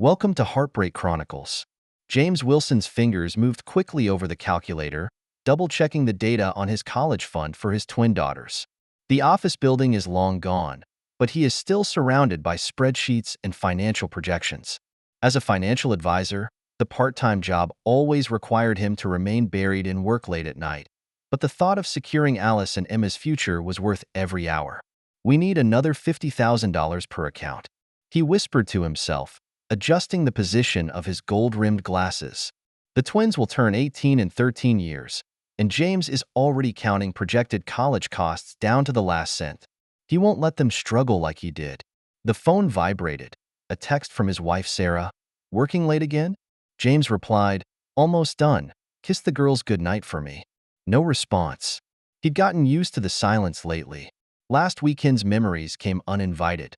Welcome to Heartbreak Chronicles. James Wilson's fingers moved quickly over the calculator, double-checking the data on his college fund for his twin daughters. The office building is long gone, but he is still surrounded by spreadsheets and financial projections. As a financial advisor, the part-time job always required him to remain buried in work late at night. But the thought of securing Alice and Emma's future was worth every hour. "We need another $50,000 per account," he whispered to himself, adjusting the position of his gold-rimmed glasses. The twins will turn 18 in 13 years, and James is already counting projected college costs down to the last cent. He won't let them struggle like he did. The phone vibrated. A text from his wife, Sarah. "Working late again?" James replied, "Almost done. Kiss the girls goodnight for me." No response. He'd gotten used to the silence lately. Last weekend's memories came uninvited.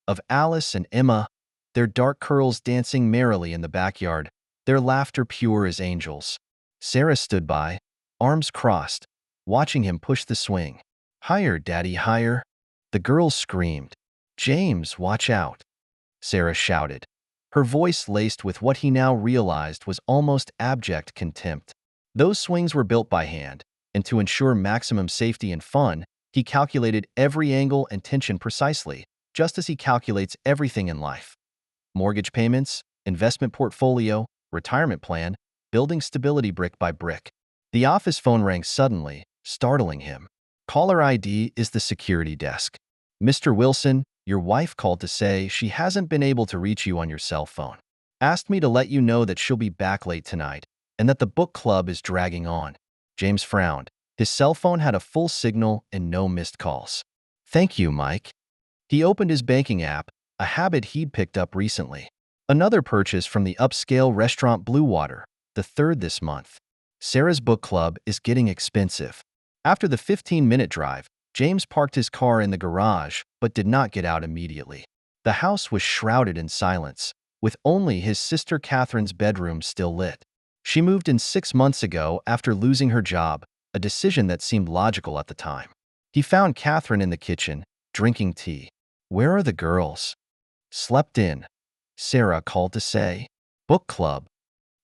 Of Alice and Emma, their dark curls dancing merrily in the backyard, their laughter pure as angels. Sarah stood by, arms crossed, watching him push the swing. "Higher, Daddy, higher." The girls screamed. "James, watch out," Sarah shouted, her voice laced with what he now realized was almost abject contempt. Those swings were built by hand, and to ensure maximum safety and fun, he calculated every angle and tension precisely, just as he calculates everything in life. Mortgage payments, investment portfolio, retirement plan, building stability brick by brick. The office phone rang suddenly, startling him. Caller ID is the security desk. "Mr. Wilson, your wife called to say she hasn't been able to reach you on your cell phone. Asked me to let you know that she'll be back late tonight, and that the book club is dragging on." James frowned. His cell phone had a full signal and no missed calls. "Thank you, Mike." He opened his banking app, a habit he'd picked up recently. Another purchase from the upscale restaurant Blue Water, the third this month. Sarah's book club is getting expensive. After the 15-minute drive, James parked his car in the garage but did not get out immediately. The house was shrouded in silence, with only his sister Catherine's bedroom still lit. She moved in 6 months ago after losing her job, a decision that seemed logical at the time. He found Catherine in the kitchen, drinking tea. "Where are the girls?" "Slept in," Sarah called to say. "Book club."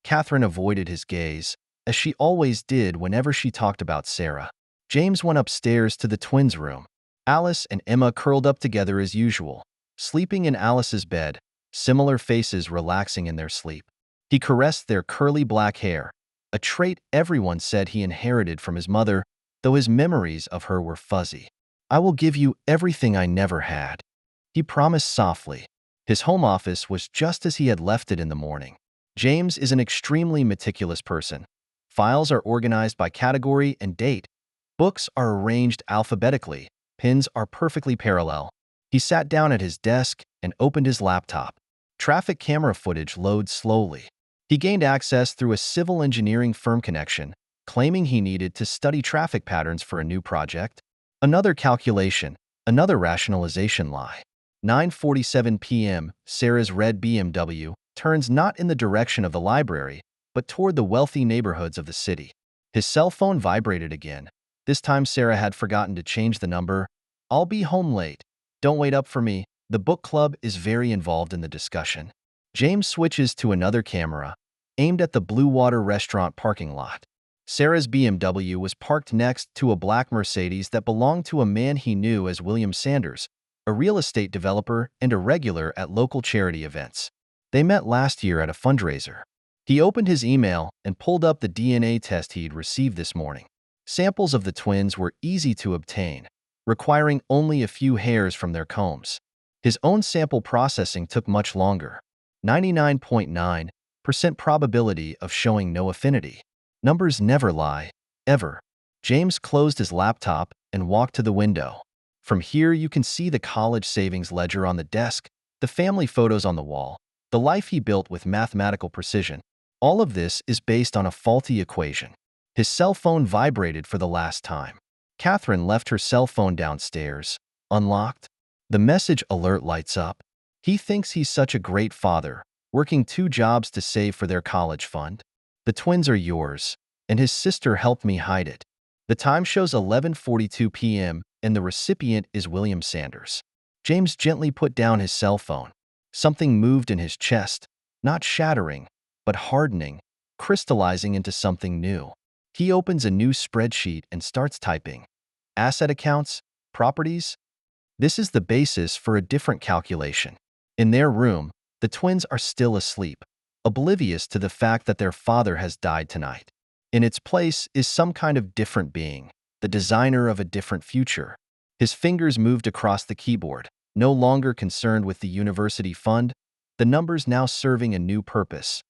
Catherine avoided his gaze, as she always did whenever she talked about Sarah. James went upstairs to the twins' room. Alice and Emma curled up together as usual, sleeping in Alice's bed, similar faces relaxing in their sleep. He caressed their curly black hair, a trait everyone said he inherited from his mother, though his memories of her were fuzzy. "I will give you everything I never had," he promised softly. His home office was just as he had left it in the morning. James is an extremely meticulous person. Files are organized by category and date. Books are arranged alphabetically. Pins are perfectly parallel. He sat down at his desk and opened his laptop. Traffic camera footage loads slowly. He gained access through a civil engineering firm connection, claiming he needed to study traffic patterns for a new project. Another calculation, another rationalization lie. 9:47 p.m., Sarah's red BMW turns not in the direction of the library, but toward the wealthy neighborhoods of the city. His cell phone vibrated again. This time Sarah had forgotten to change the number. "I'll be home late. Don't wait up for me." The book club is very involved in the discussion. James switches to another camera, aimed at the Blue Water restaurant parking lot. Sarah's BMW was parked next to a black Mercedes that belonged to a man he knew as William Sanders, a real estate developer and a regular at local charity events. They met last year at a fundraiser. He opened his email and pulled up the DNA test he'd received this morning. Samples of the twins were easy to obtain, requiring only a few hairs from their combs. His own sample processing took much longer. 99.9% probability of showing no affinity. Numbers never lie, ever. James closed his laptop and walked to the window. From here you can see the college savings ledger on the desk, the family photos on the wall, the life he built with mathematical precision. All of this is based on a faulty equation. His cell phone vibrated for the last time. Catherine left her cell phone downstairs, unlocked. The message alert lights up. He thinks he's such a great father, working 2 jobs to save for their college fund. "The twins are yours, and his sister helped me hide it." The time shows 11:42 p.m., and the recipient is William Sanders. James gently put down his cell phone. Something moved in his chest, not shattering, but hardening, crystallizing into something new. He opens a new spreadsheet and starts typing. Asset accounts, properties. This is the basis for a different calculation. In their room, the twins are still asleep, oblivious to the fact that their father has died tonight. In its place is some kind of different being, the designer of a different future. His fingers moved across the keyboard, no longer concerned with the university fund, the numbers now serving a new purpose.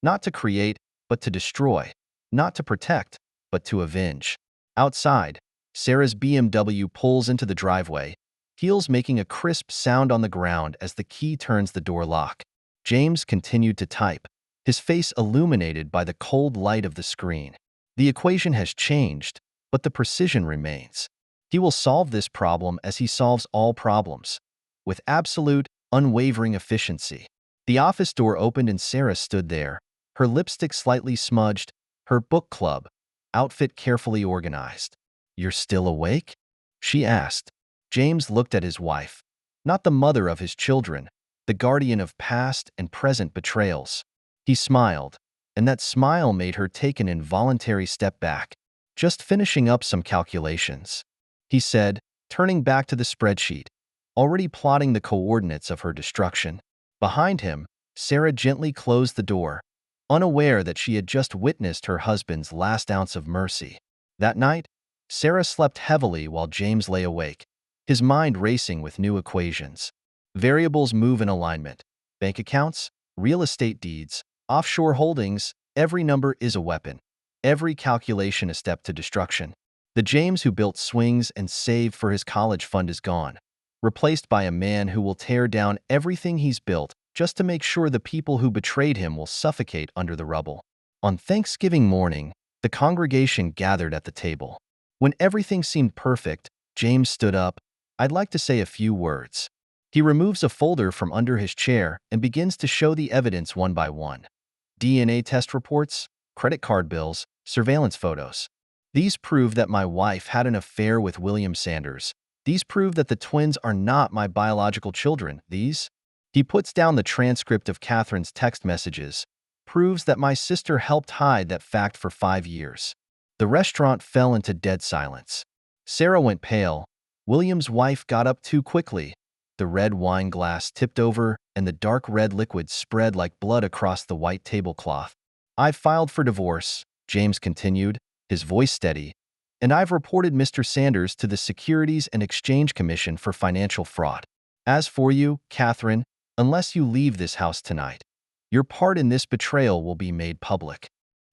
Not to create, but to destroy. Not to protect, but to avenge. Outside, Sarah's BMW pulls into the driveway, heels making a crisp sound on the ground as the key turns the door lock. James continued to type, his face illuminated by the cold light of the screen. The equation has changed, but the precision remains. He will solve this problem as he solves all problems, with absolute, unwavering efficiency. The office door opened and Sarah stood there, her lipstick slightly smudged, her book club outfit carefully organized. "You're still awake?" she asked. James looked at his wife, not the mother of his children, the guardian of past and present betrayals. He smiled, and that smile made her take an involuntary step back. "Just finishing up some calculations," he said, turning back to the spreadsheet, already plotting the coordinates of her destruction. Behind him, Sarah gently closed the door, unaware that she had just witnessed her husband's last ounce of mercy. That night, Sarah slept heavily while James lay awake, his mind racing with new equations. Variables move in alignment. Bank accounts, real estate deeds, offshore holdings, every number is a weapon. Every calculation a step to destruction. The James who built swings and saved for his college fund is gone, replaced by a man who will tear down everything he's built just to make sure the people who betrayed him will suffocate under the rubble. On Thanksgiving morning, the congregation gathered at the table. When everything seemed perfect, James stood up. "I'd like to say a few words." He removes a folder from under his chair and begins to show the evidence one by one. DNA test reports, credit card bills, surveillance photos. "These prove that my wife had an affair with William Sanders. These prove that the twins are not my biological children. These..." He puts down the transcript of Catherine's text messages, "proves that my sister helped hide that fact for 5 years." The restaurant fell into dead silence. Sarah went pale. William's wife got up too quickly. The red wine glass tipped over, and the dark red liquid spread like blood across the white tablecloth. "I've filed for divorce," James continued, his voice steady, "and I've reported Mr. Sanders to the Securities and Exchange Commission for financial fraud. As for you, Catherine, unless you leave this house tonight, your part in this betrayal will be made public."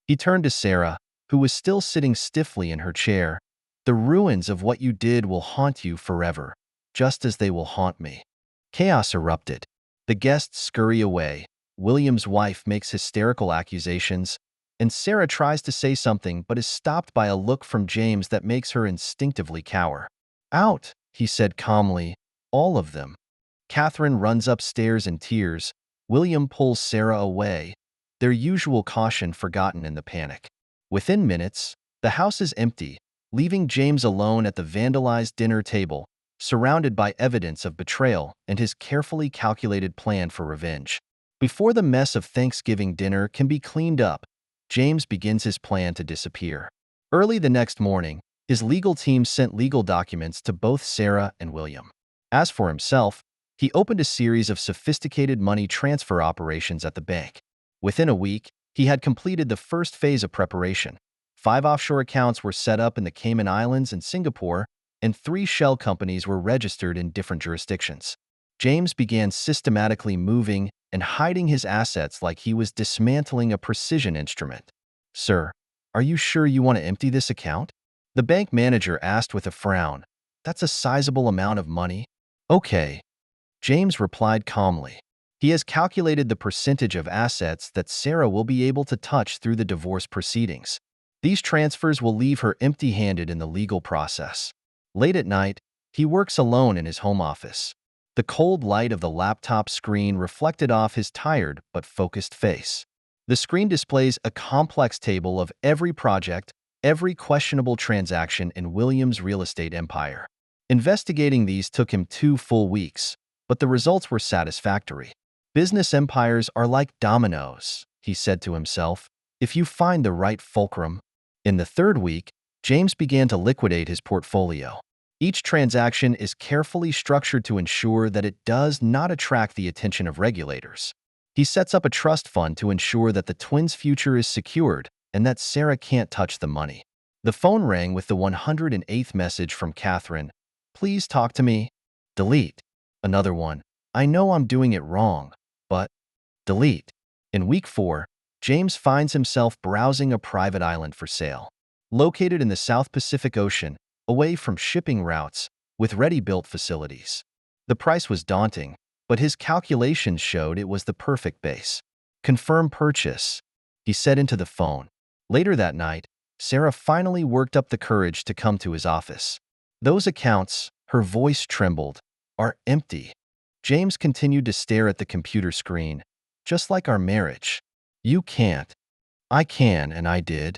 He turned to Sarah, who was still sitting stiffly in her chair. "The ruins of what you did will haunt you forever, just as they will haunt me." Chaos erupted. The guests scurry away. William's wife makes hysterical accusations, and Sarah tries to say something but is stopped by a look from James that makes her instinctively cower. "Out," he said calmly, "all of them." Catherine runs upstairs in tears. William pulls Sarah away, their usual caution forgotten in the panic. Within minutes, the house is empty, leaving James alone at the vandalized dinner table, surrounded by evidence of betrayal and his carefully calculated plan for revenge. Before the mess of Thanksgiving dinner can be cleaned up, James begins his plan to disappear. Early the next morning, his legal team sent legal documents to both Sarah and William. As for himself, he opened a series of sophisticated money transfer operations at the bank. Within a week, he had completed the first phase of preparation. 5 offshore accounts were set up in the Cayman Islands and Singapore, and 3 shell companies were registered in different jurisdictions. James began systematically moving and hiding his assets like he was dismantling a precision instrument. "Sir, are you sure you want to empty this account?" the bank manager asked with a frown. "That's a sizable amount of money." "Okay," James replied calmly. He has calculated the percentage of assets that Sarah will be able to touch through the divorce proceedings. These transfers will leave her empty-handed in the legal process. Late at night, he works alone in his home office. The cold light of the laptop screen reflected off his tired but focused face. The screen displays a complex table of every project, every questionable transaction in Williams' real estate empire. Investigating these took him 2 full weeks, but the results were satisfactory. Business empires are like dominoes, he said to himself, if you find the right fulcrum. In the third week, James began to liquidate his portfolio. Each transaction is carefully structured to ensure that it does not attract the attention of regulators. He sets up a trust fund to ensure that the twins' future is secured and that Sarah can't touch the money. The phone rang with the 108th message from Catherine. Please talk to me. Delete. Another one. I know I'm doing it wrong, but delete. In week 4, James finds himself browsing a private island for sale. Located in the South Pacific Ocean, away from shipping routes, with ready-built facilities. The price was daunting, but his calculations showed it was the perfect base. Confirm purchase, he said into the phone. Later that night, Sarah finally worked up the courage to come to his office. Those accounts, her voice trembled, are empty. James continued to stare at the computer screen. Just like our marriage. You can't. I can, and I did.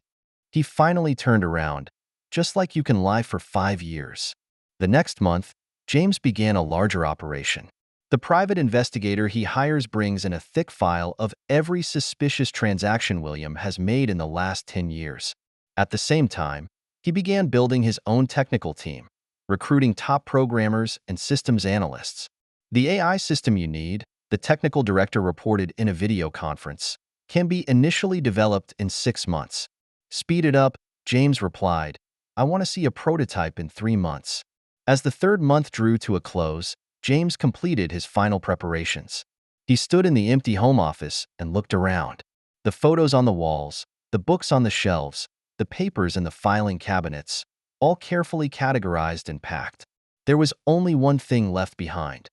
He finally turned around. Just like you can lie for 5 years. The next month, James began a larger operation. The private investigator he hires brings in a thick file of every suspicious transaction William has made in the last 10 years. At the same time, he began building his own technical team, recruiting top programmers and systems analysts. The AI system you need, the technical director reported in a video conference, can be initially developed in 6 months. Speed it up, James replied. I want to see a prototype in 3 months. As the third month drew to a close, James completed his final preparations. He stood in the empty home office and looked around. The photos on the walls, the books on the shelves, the papers in the filing cabinets, all carefully categorized and packed. There was only one thing left behind.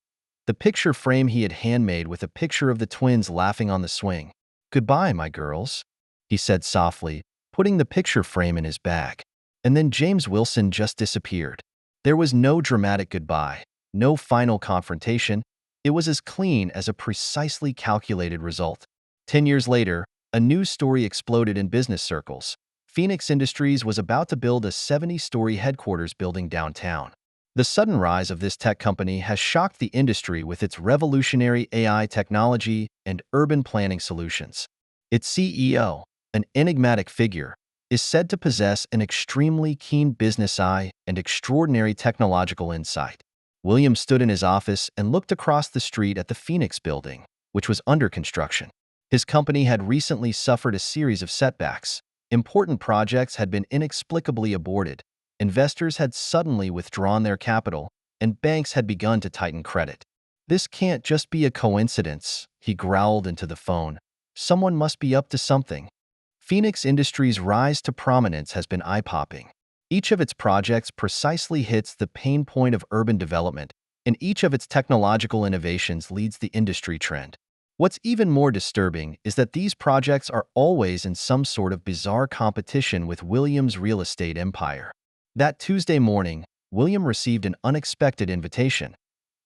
The picture frame he had handmade with a picture of the twins laughing on the swing. Goodbye, my girls, he said softly, putting the picture frame in his bag. And then James Wilson just disappeared. There was no dramatic goodbye, no final confrontation. It was as clean as a precisely calculated result. 10 years later, a news story exploded in business circles. Phoenix Industries was about to build a 70-story headquarters building downtown. The sudden rise of this tech company has shocked the industry with its revolutionary AI technology and urban planning solutions. Its CEO, an enigmatic figure, is said to possess an extremely keen business eye and extraordinary technological insight. William stood in his office and looked across the street at the Phoenix building, which was under construction. His company had recently suffered a series of setbacks. Important projects had been inexplicably aborted. Investors had suddenly withdrawn their capital, and banks had begun to tighten credit. This can't just be a coincidence, he growled into the phone. Someone must be up to something. Phoenix Industries' rise to prominence has been eye-popping. Each of its projects precisely hits the pain point of urban development, and each of its technological innovations leads the industry trend. What's even more disturbing is that these projects are always in some sort of bizarre competition with William's real estate empire. That Tuesday morning, William received an unexpected invitation.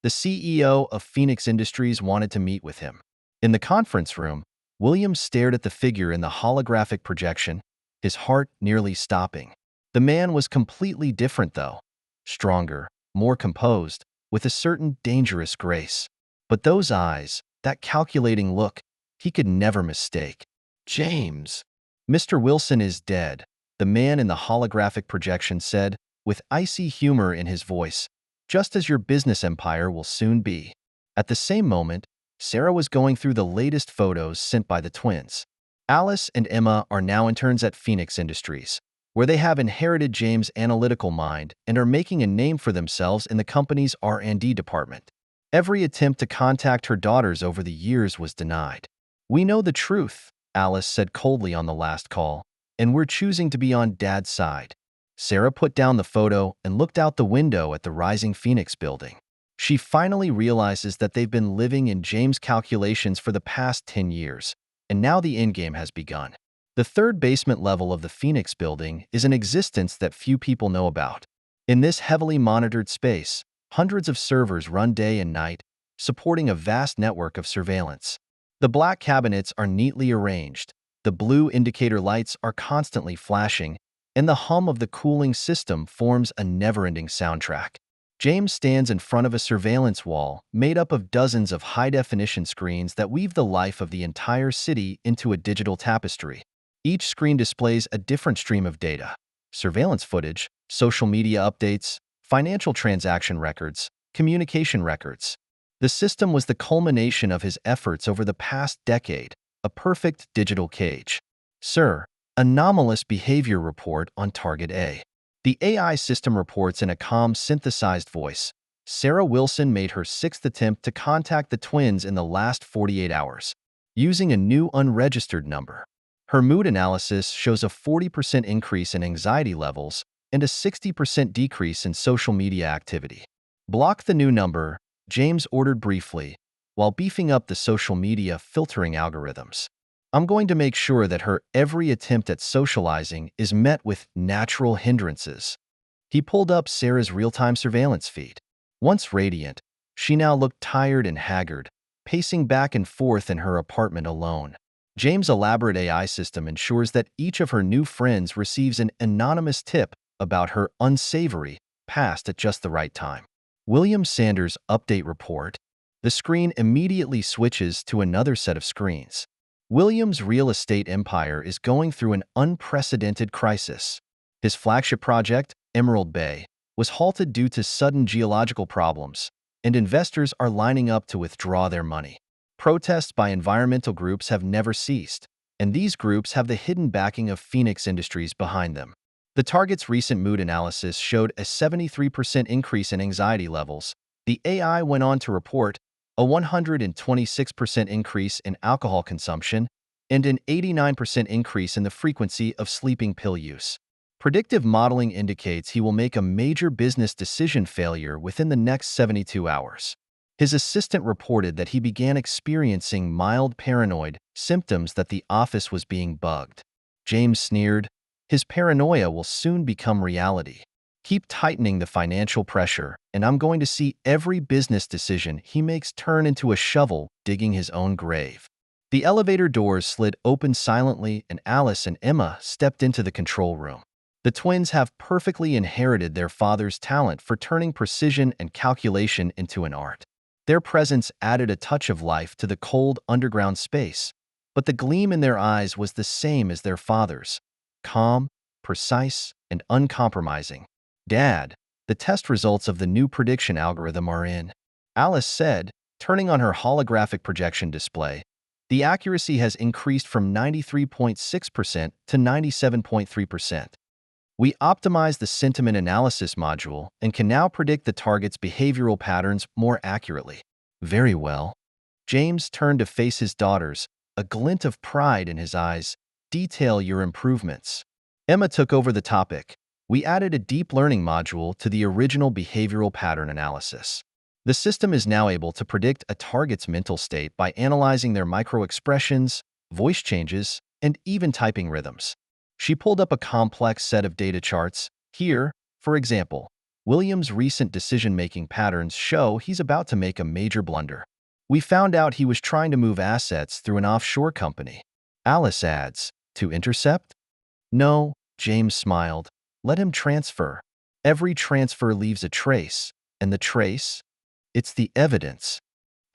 The CEO of Phoenix Industries wanted to meet with him. In the conference room, William stared at the figure in the holographic projection, his heart nearly stopping. The man was completely different, though. Stronger, more composed, with a certain dangerous grace. But those eyes, that calculating look, he could never mistake. James. Mr. Wilson is dead, the man in the holographic projection said, with icy humor in his voice, just as your business empire will soon be. At the same moment, Sarah was going through the latest photos sent by the twins. Alice and Emma are now interns at Phoenix Industries, where they have inherited James' analytical mind and are making a name for themselves in the company's R&D department. Every attempt to contact her daughters over the years was denied. We know the truth, Alice said coldly on the last call, and we're choosing to be on Dad's side. Sarah put down the photo and looked out the window at the rising Phoenix building. She finally realizes that they've been living in James' calculations for the past 10 years, and now the endgame has begun. The third basement level of the Phoenix building is an existence that few people know about. In this heavily monitored space, hundreds of servers run day and night, supporting a vast network of surveillance. The black cabinets are neatly arranged, the blue indicator lights are constantly flashing, and the hum of the cooling system forms a never-ending soundtrack. James stands in front of a surveillance wall made up of dozens of high-definition screens that weave the life of the entire city into a digital tapestry. Each screen displays a different stream of data: surveillance footage, social media updates, financial transaction records, communication records. The system was the culmination of his efforts over the past decade, a perfect digital cage. Sir, anomalous behavior report on Target A. The AI system reports in a calm, synthesized voice. Sarah Wilson made her sixth attempt to contact the twins in the last 48 hours, using a new unregistered number. Her mood analysis shows a 40% increase in anxiety levels and a 60% decrease in social media activity. Block the new number, James ordered briefly, while beefing up the social media filtering algorithms. I'm going to make sure that her every attempt at socializing is met with natural hindrances. He pulled up Sarah's real-time surveillance feed. Once radiant, she now looked tired and haggard, pacing back and forth in her apartment alone. James' elaborate AI system ensures that each of her new friends receives an anonymous tip about her unsavory past at just the right time. William Sanders' update report. The screen immediately switches to another set of screens. William's real estate empire is going through an unprecedented crisis. His flagship project, Emerald Bay, was halted due to sudden geological problems, and investors are lining up to withdraw their money. Protests by environmental groups have never ceased, and these groups have the hidden backing of Phoenix Industries behind them. The Target's recent mood analysis showed a 73% increase in anxiety levels. The AI went on to report a 126% increase in alcohol consumption and an 89% increase in the frequency of sleeping pill use. Predictive modeling indicates he will make a major business decision failure within the next 72 hours. His assistant reported that he began experiencing mild paranoid symptoms that the office was being bugged. James sneered, "His paranoia will soon become reality. Keep tightening the financial pressure, and I'm going to see every business decision he makes turn into a shovel digging his own grave." The elevator doors slid open silently, and Alice and Emma stepped into the control room. The twins have perfectly inherited their father's talent for turning precision and calculation into an art. Their presence added a touch of life to the cold underground space, but the gleam in their eyes was the same as their father's: calm, precise, and uncompromising. "Dad, the test results of the new prediction algorithm are in," Alice said, turning on her holographic projection display. The accuracy has increased from 93.6% to 97.3%. "We optimized the sentiment analysis module and can now predict the target's behavioral patterns more accurately." "Very well." James turned to face his daughters, a glint of pride in his eyes. "Detail your improvements." Emma took over the topic. "We added a deep learning module to the original behavioral pattern analysis. The system is now able to predict a target's mental state by analyzing their micro-expressions, voice changes, and even typing rhythms." She pulled up a complex set of data charts. Here, for example, William's recent decision-making patterns show he's about to make a major blunder. "We found out he was trying to move assets through an offshore company." Alice adds, "To intercept?" "No," James smiled. "Let him transfer. Every transfer leaves a trace, and the trace? It's the evidence."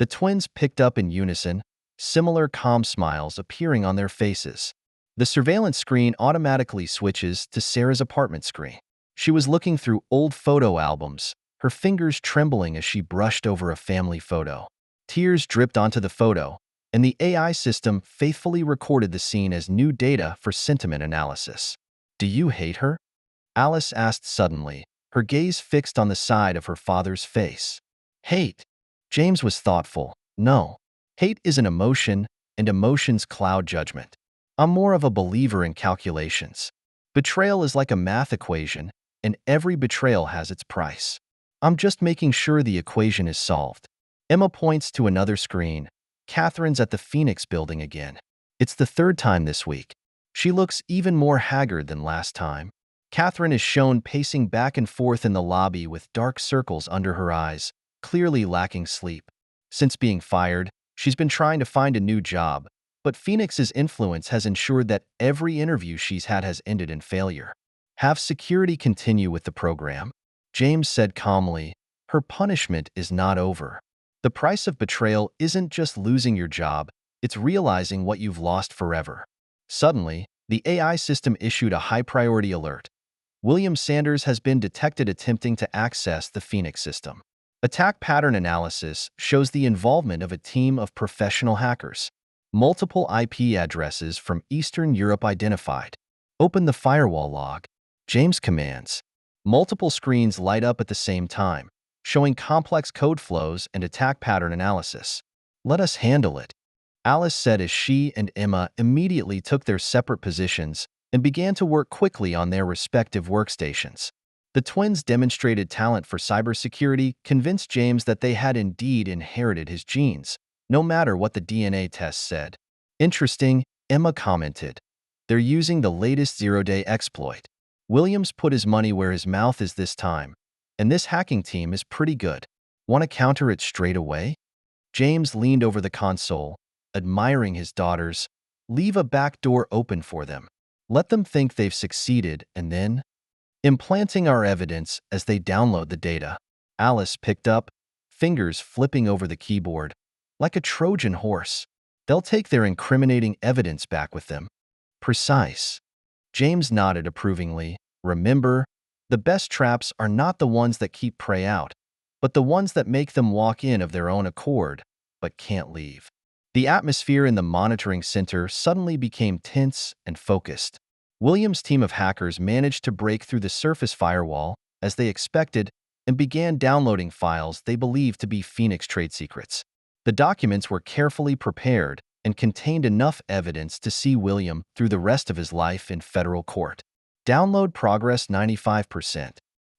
The twins picked up in unison, similar calm smiles appearing on their faces. The surveillance screen automatically switches to Sarah's apartment screen. She was looking through old photo albums, her fingers trembling as she brushed over a family photo. Tears dripped onto the photo, and the AI system faithfully recorded the scene as new data for sentiment analysis. "Do you hate her?" Alice asked suddenly, her gaze fixed on the side of her father's face. "Hate?" James was thoughtful. "No. Hate is an emotion, and emotions cloud judgment. I'm more of a believer in calculations. Betrayal is like a math equation, and every betrayal has its price. I'm just making sure the equation is solved." Emma points to another screen. Catherine's at the Phoenix building again. It's the third time this week. She looks even more haggard than last time. Catherine is shown pacing back and forth in the lobby with dark circles under her eyes, clearly lacking sleep. Since being fired, she's been trying to find a new job, but Phoenix's influence has ensured that every interview she's had has ended in failure. "Have security continue with the program," James said calmly. her punishment is not over. The price of betrayal isn't just losing your job, it's realizing what you've lost forever. Suddenly, the AI system issued a high-priority alert. William Sanders has been detected attempting to access the Phoenix system. Attack pattern analysis shows the involvement of a team of professional hackers. Multiple IP addresses from Eastern Europe identified. Open the firewall log. James commands. Multiple screens light up at the same time, showing complex code flows and attack pattern analysis. Let us handle it, Alice said as she and Emma immediately took their separate positions and began to work quickly on their respective workstations. The twins' demonstrated talent for cybersecurity convinced James that they had indeed inherited his genes, no matter what the DNA test said. Interesting, Emma commented. They're using the latest zero-day exploit. Williams put his money where his mouth is this time, and this hacking team is pretty good. Want to counter it straight away? James leaned over the console, admiring his daughters. Leave a back door open for them. Let them think they've succeeded and then implanting our evidence as they download the data. Alice picked up, fingers flipping over the keyboard. Like a Trojan horse. They'll take their incriminating evidence back with them. Precise. James nodded approvingly. Remember, the best traps are not the ones that keep prey out, but the ones that make them walk in of their own accord, but can't leave. The atmosphere in the monitoring center suddenly became tense and focused. Williams' team of hackers managed to break through the surface firewall, as they expected, and began downloading files they believed to be Phoenix trade secrets. The documents were carefully prepared and contained enough evidence to see William through the rest of his life in federal court. Download progress 95%.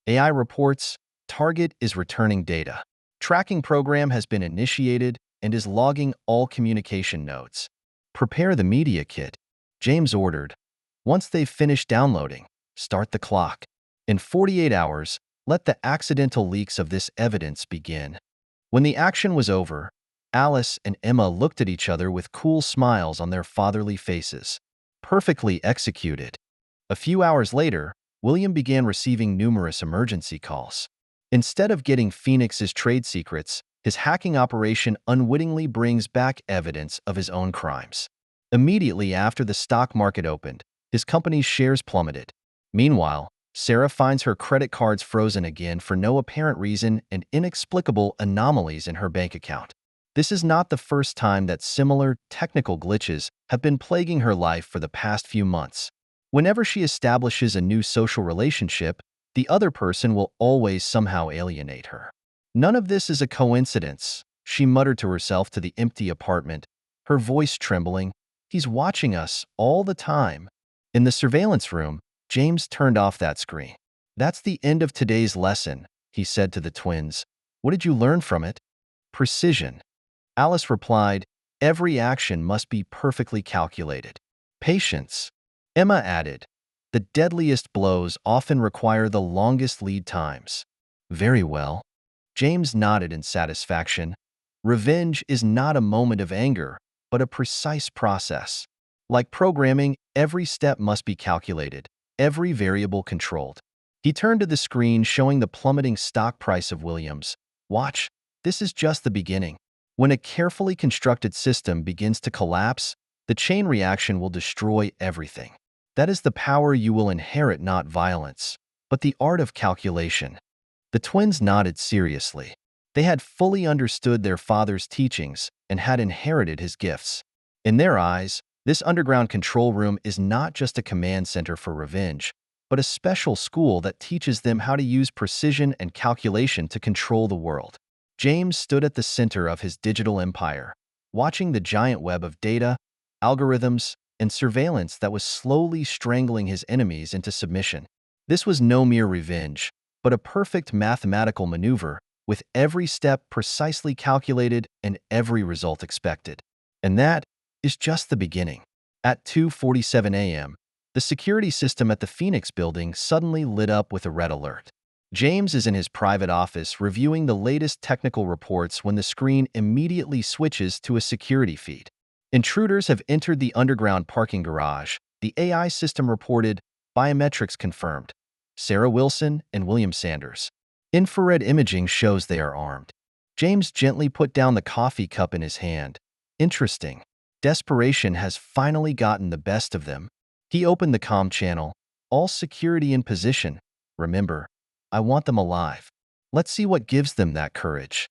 AI reports, target is returning data. Tracking program has been initiated and is logging all communication nodes. Prepare the media kit, James ordered. Once they've finished downloading, start the clock. In 48 hours, let the accidental leaks of this evidence begin. When the action was over, Alice and Emma looked at each other with cool smiles on their fatherly faces. Perfectly executed. A few hours later, William began receiving numerous emergency calls. Instead of getting Phoenix's trade secrets, his hacking operation unwittingly brings back evidence of his own crimes. Immediately after the stock market opened, his company's shares plummeted. Meanwhile, Sarah finds her credit cards frozen again for no apparent reason and inexplicable anomalies in her bank account. This is not the first time that similar technical glitches have been plaguing her life for the past few months. Whenever she establishes a new social relationship, the other person will always somehow alienate her. None of this is a coincidence, she muttered to herself to the empty apartment, her voice trembling. He's watching us all the time. In the surveillance room, James turned off that screen. That's the end of today's lesson, he said to the twins. What did you learn from it? Precision. Alice replied, every action must be perfectly calculated. Patience. Emma added, the deadliest blows often require the longest lead times. Very well. James nodded in satisfaction. Revenge is not a moment of anger, but a precise process. Like programming, every step must be calculated, every variable controlled. He turned to the screen showing the plummeting stock price of Williams. Watch, this is just the beginning. When a carefully constructed system begins to collapse, the chain reaction will destroy everything. That is the power you will inherit, not violence, but the art of calculation. The twins nodded seriously. They had fully understood their father's teachings and had inherited his gifts. In their eyes, this underground control room is not just a command center for revenge, but a special school that teaches them how to use precision and calculation to control the world. James stood at the center of his digital empire, watching the giant web of data, algorithms, and surveillance that was slowly strangling his enemies into submission. This was no mere revenge, but a perfect mathematical maneuver, with every step precisely calculated and every result expected. And that is just the beginning. At 2:47 a.m., the security system at the Phoenix building suddenly lit up with a red alert. James is in his private office reviewing the latest technical reports when the screen immediately switches to a security feed. Intruders have entered the underground parking garage, the AI system reported, biometrics confirmed. Sarah Wilson and William Sanders. Infrared imaging shows they are armed. James gently put down the coffee cup in his hand. Interesting. Desperation has finally gotten the best of them. He opened the comm channel. All security in position. Remember, I want them alive. Let's see what gives them that courage.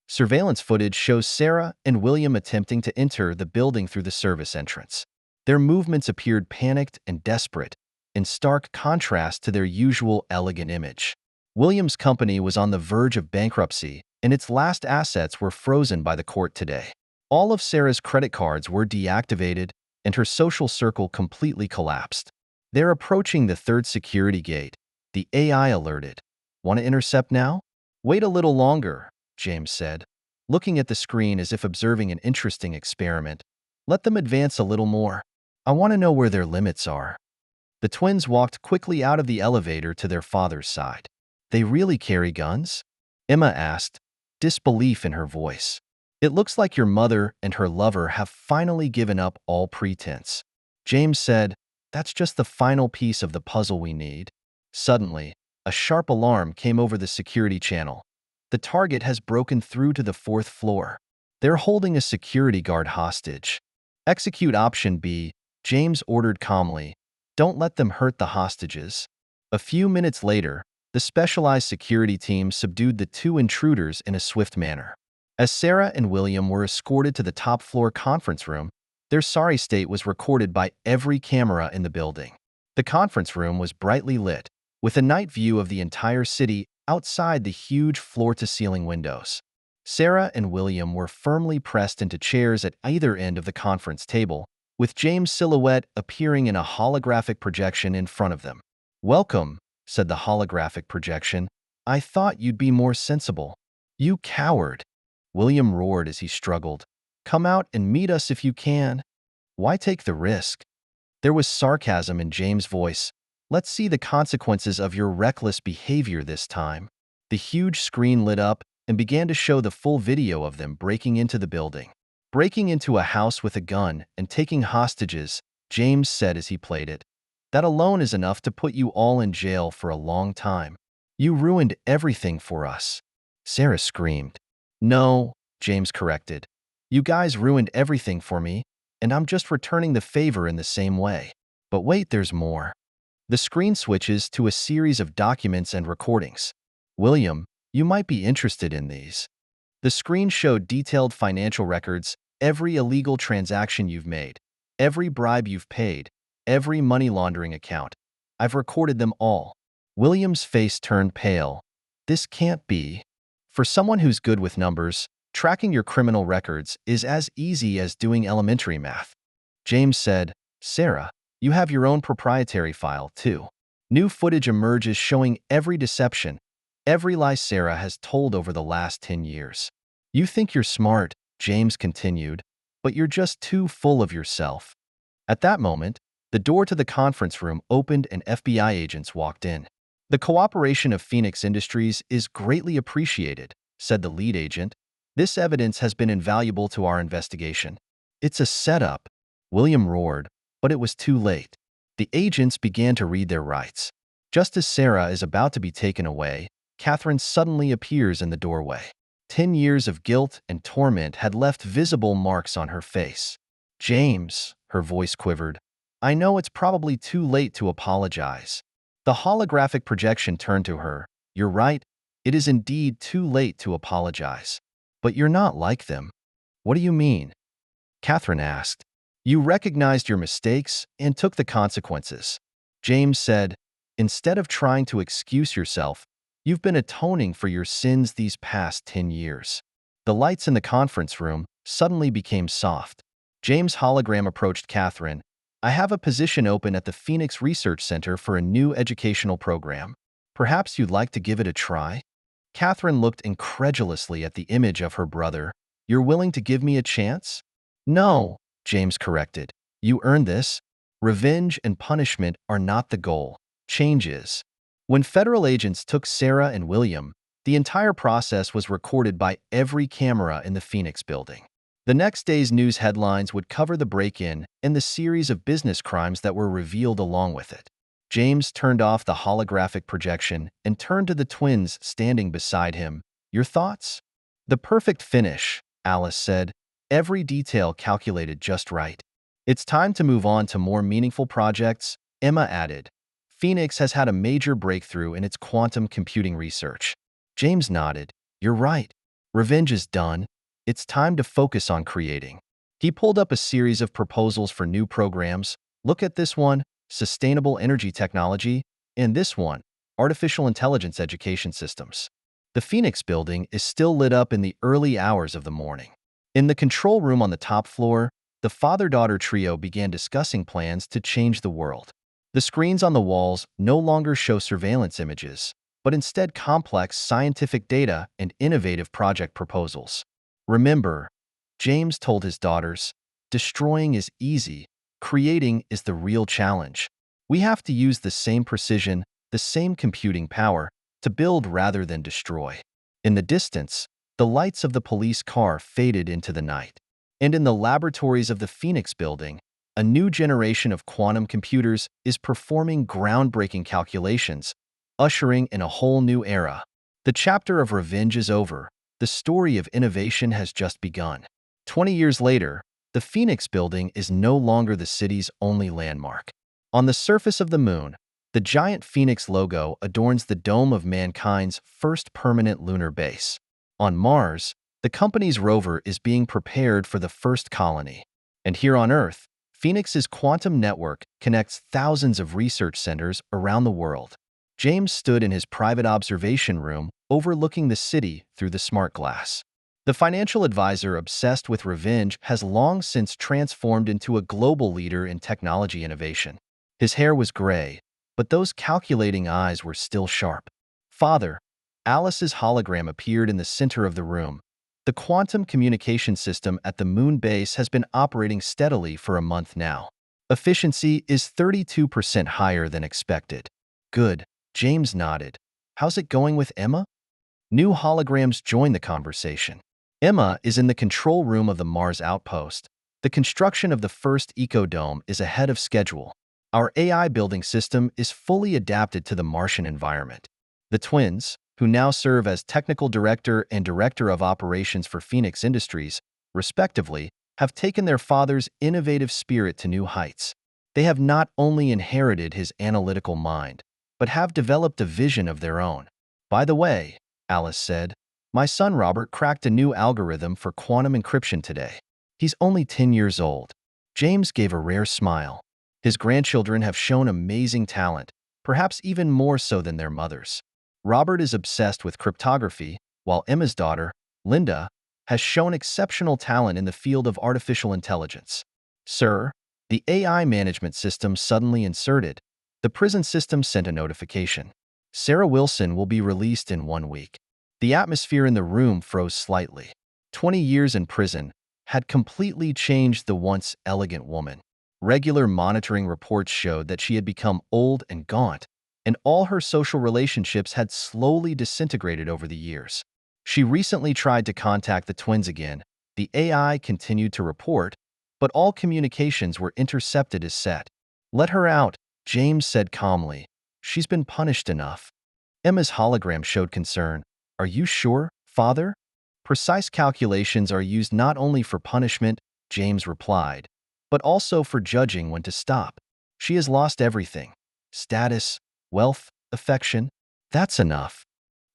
Surveillance footage shows Sarah and William attempting to enter the building through the service entrance. Their movements appeared panicked and desperate, in stark contrast to their usual elegant image. William's company was on the verge of bankruptcy, and its last assets were frozen by the court today. All of Sarah's credit cards were deactivated, and her social circle completely collapsed. They're approaching the third security gate. The AI alerted. Want to intercept now? Wait a little longer, James said, looking at the screen as if observing an interesting experiment. Let them advance a little more. I want to know where their limits are. The twins walked quickly out of the elevator to their father's side. They really carry guns? Emma asked, disbelief in her voice. It looks like your mother and her lover have finally given up all pretense. James said, that's just the final piece of the puzzle we need. Suddenly, a sharp alarm came over the security channel. The target has broken through to the fourth floor. They're holding a security guard hostage. Execute option B, James ordered calmly. Don't let them hurt the hostages. A few minutes later, the specialized security team subdued the two intruders in a swift manner. As Sarah and William were escorted to the top-floor conference room, their sorry state was recorded by every camera in the building. The conference room was brightly lit, with a night view of the entire city outside the huge floor-to-ceiling windows. Sarah and William were firmly pressed into chairs at either end of the conference table, with James' silhouette appearing in a holographic projection in front of them. "Welcome," said the holographic projection. "I thought you'd be more sensible." "You coward," William roared as he struggled. "Come out and meet us if you can. Why take the risk?" There was sarcasm in James' voice. "Let's see the consequences of your reckless behavior this time." The huge screen lit up and began to show the full video of them breaking into the building. "Breaking into a house with a gun and taking hostages," James said as he played it. "That alone is enough to put you all in jail for a long time. You ruined everything for us." Sarah screamed. "No," James corrected. "You guys ruined everything for me, and I'm just returning the favor in the same way. But wait, there's more." The screen switches to a series of documents and recordings. "William, you might be interested in these." The screen showed detailed financial records, every illegal transaction you've made, every bribe you've paid, every money laundering account. I've recorded them all. William's face turned pale. "This can't be." For someone who's good with numbers, tracking your criminal records is as easy as doing elementary math. James said, "Sarah, you have your own proprietary file, too." New footage emerges showing every deception, every lie Sarah has told over the last 10 years. "You think you're smart," James continued, "but you're just too full of yourself." At that moment, the door to the conference room opened and FBI agents walked in. "The cooperation of Phoenix Industries is greatly appreciated," said the lead agent. "This evidence has been invaluable to our investigation." "It's a setup," William roared, but it was too late. The agents began to read their rights. Just as Sarah is about to be taken away, Catherine suddenly appears in the doorway. 10 years of guilt and torment had left visible marks on her face. "James," her voice quivered, "I know it's probably too late to apologize." The holographic projection turned to her. "You're right, it is indeed too late to apologize. But you're not like them." "What do you mean?" Catherine asked. "You recognized your mistakes and took the consequences." James said, "Instead of trying to excuse yourself, you've been atoning for your sins these past 10 years." The lights in the conference room suddenly became soft. James' hologram approached Catherine. "I have a position open at the Phoenix Research Center for a new educational program. Perhaps you'd like to give it a try?" Catherine looked incredulously at the image of her brother. "You're willing to give me a chance?" "No," James corrected. "You earned this. Revenge and punishment are not the goal. Change is." When federal agents took Sarah and William, the entire process was recorded by every camera in the Phoenix building. The next day's news headlines would cover the break-in and the series of business crimes that were revealed along with it. James turned off the holographic projection and turned to the twins standing beside him. Your thoughts? The perfect finish, Alice said. Every detail calculated just right. It's time to move on to more meaningful projects, Emma added. Phoenix has had a major breakthrough in its quantum computing research. James nodded. You're right. Revenge is done. It's time to focus on creating. He pulled up a series of proposals for new programs. Look at this one, sustainable energy technology, and this one, artificial intelligence education systems. The Phoenix building is still lit up in the early hours of the morning. In the control room on the top floor, the father-daughter trio began discussing plans to change the world. The screens on the walls no longer show surveillance images, but instead complex scientific data and innovative project proposals. Remember, James told his daughters, destroying is easy, creating is the real challenge. We have to use the same precision, the same computing power, to build rather than destroy. In the distance, the lights of the police car faded into the night. And in the laboratories of the Phoenix building, a new generation of quantum computers is performing groundbreaking calculations, ushering in a whole new era. The chapter of revenge is over. The story of innovation has just begun. 20 years later, the Phoenix building is no longer the city's only landmark. On the surface of the moon, the giant Phoenix logo adorns the dome of mankind's first permanent lunar base. On Mars, the company's rover is being prepared for the first colony. And here on Earth, Phoenix's quantum network connects thousands of research centers around the world. James stood in his private observation room overlooking the city through the smart glass. The financial advisor obsessed with revenge has long since transformed into a global leader in technology innovation. His hair was gray, but those calculating eyes were still sharp. Father, Alice's hologram appeared in the center of the room. The quantum communication system at the moon base has been operating steadily for a month now. Efficiency is 32% higher than expected. Good, James nodded. How's it going with Emma? New holograms join the conversation. Emma is in the control room of the Mars outpost. The construction of the first ecodome is ahead of schedule. Our AI building system is fully adapted to the Martian environment. The twins, who now serve as technical director and director of operations for Phoenix Industries, respectively, have taken their father's innovative spirit to new heights. They have not only inherited his analytical mind, but have developed a vision of their own. By the way, Alice said, my son Robert cracked a new algorithm for quantum encryption today. He's only 10 years old. James gave a rare smile. His grandchildren have shown amazing talent, perhaps even more so than their mothers. Robert is obsessed with cryptography, while Emma's daughter, Linda, has shown exceptional talent in the field of artificial intelligence. Sir, the AI management system suddenly inserted. The prison system sent a notification. Sarah Wilson will be released in 1 week. The atmosphere in the room froze slightly. 20 years in prison had completely changed the once elegant woman. Regular monitoring reports showed that she had become old and gaunt, and all her social relationships had slowly disintegrated over the years. She recently tried to contact the twins again. The AI continued to report, but all communications were intercepted as set. Let her out, James said calmly. She's been punished enough. Emma's hologram showed concern. Are you sure, Father? Precise calculations are used not only for punishment, James replied, but also for judging when to stop. She has lost everything. Status, wealth, affection. That's enough.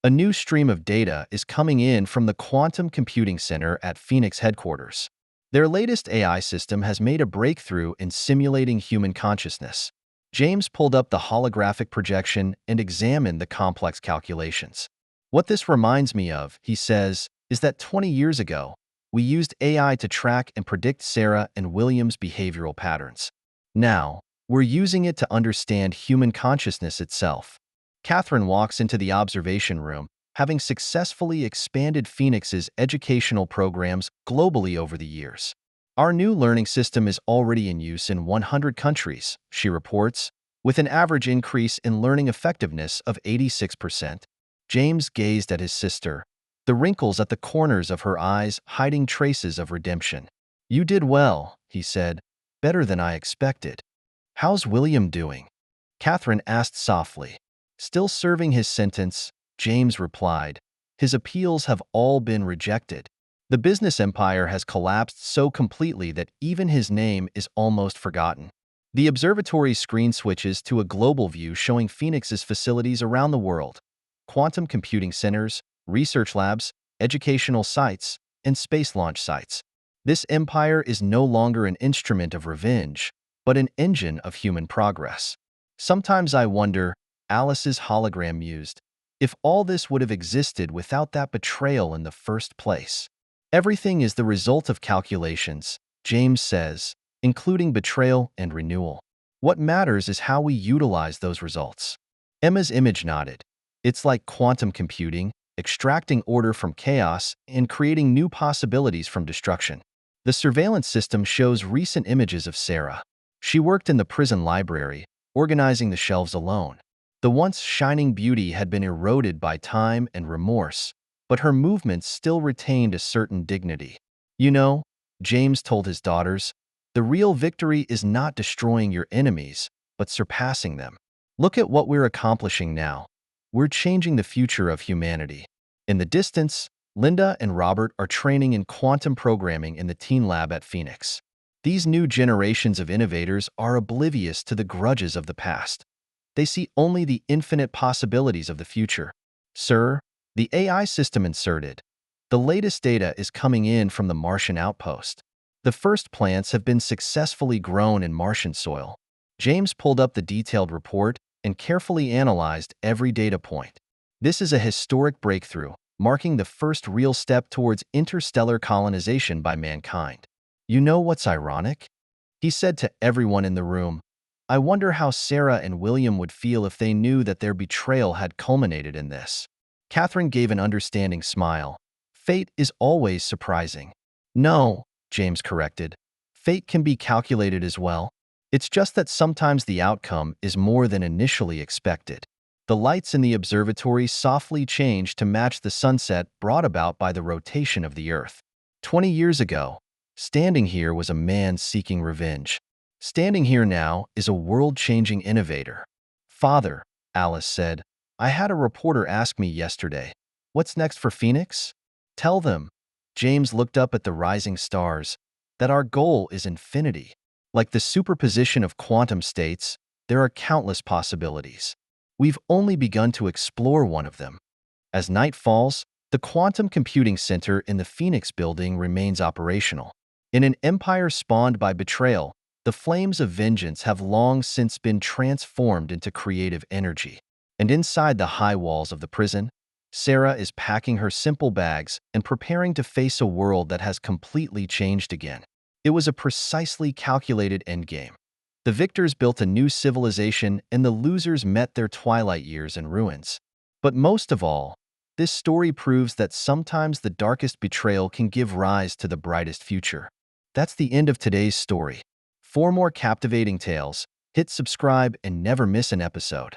A new stream of data is coming in from the Quantum Computing Center at Phoenix headquarters. Their latest AI system has made a breakthrough in simulating human consciousness. James pulled up the holographic projection and examined the complex calculations. What this reminds me of, he says, is that 20 years ago, we used AI to track and predict Sarah and William's behavioral patterns. Now, we're using it to understand human consciousness itself. Catherine walks into the observation room, having successfully expanded Phoenix's educational programs globally over the years. Our new learning system is already in use in 100 countries, she reports, with an average increase in learning effectiveness of 86%. James gazed at his sister, the wrinkles at the corners of her eyes hiding traces of redemption. You did well, he said, better than I expected. How's William doing? Catherine asked softly. Still serving his sentence, James replied, his appeals have all been rejected. The business empire has collapsed so completely that even his name is almost forgotten. The observatory screen switches to a global view showing Phoenix's facilities around the world: quantum computing centers, research labs, educational sites, and space launch sites. This empire is no longer an instrument of revenge, but an engine of human progress. Sometimes I wonder, Alice's hologram mused, if all this would have existed without that betrayal in the first place. Everything is the result of calculations, James says, including betrayal and renewal. What matters is how we utilize those results. Emma's image nodded. It's like quantum computing, extracting order from chaos and creating new possibilities from destruction. The surveillance system shows recent images of Sarah. She worked in the prison library, organizing the shelves alone. The once shining beauty had been eroded by time and remorse, but her movements still retained a certain dignity. You know, James told his daughters, the real victory is not destroying your enemies, but surpassing them. Look at what we're accomplishing now. We're changing the future of humanity. In the distance, Linda and Robert are training in quantum programming in the teen lab at Phoenix. These new generations of innovators are oblivious to the grudges of the past. They see only the infinite possibilities of the future. Sir, the AI system inserted. The latest data is coming in from the Martian outpost. The first plants have been successfully grown in Martian soil. James pulled up the detailed report and carefully analyzed every data point. This is a historic breakthrough, marking the first real step towards interstellar colonization by mankind. You know what's ironic? He said to everyone in the room, I wonder how Sarah and William would feel if they knew that their betrayal had culminated in this. Catherine gave an understanding smile. Fate is always surprising. No, James corrected. Fate can be calculated as well. It's just that sometimes the outcome is more than initially expected. The lights in the observatory softly changed to match the sunset brought about by the rotation of the Earth. 20 years ago, standing here was a man seeking revenge. Standing here now is a world-changing innovator. Father, Alice said, I had a reporter ask me yesterday, what's next for Phoenix? Tell them, James looked up at the rising stars, that our goal is infinity. Like the superposition of quantum states, there are countless possibilities. We've only begun to explore one of them. As night falls, the quantum computing center in the Phoenix building remains operational. In an empire spawned by betrayal, the flames of vengeance have long since been transformed into creative energy. And inside the high walls of the prison, Sarah is packing her simple bags and preparing to face a world that has completely changed again. It was a precisely calculated endgame. The victors built a new civilization and the losers met their twilight years in ruins. But most of all, this story proves that sometimes the darkest betrayal can give rise to the brightest future. That's the end of today's story. For more captivating tales, hit subscribe and never miss an episode.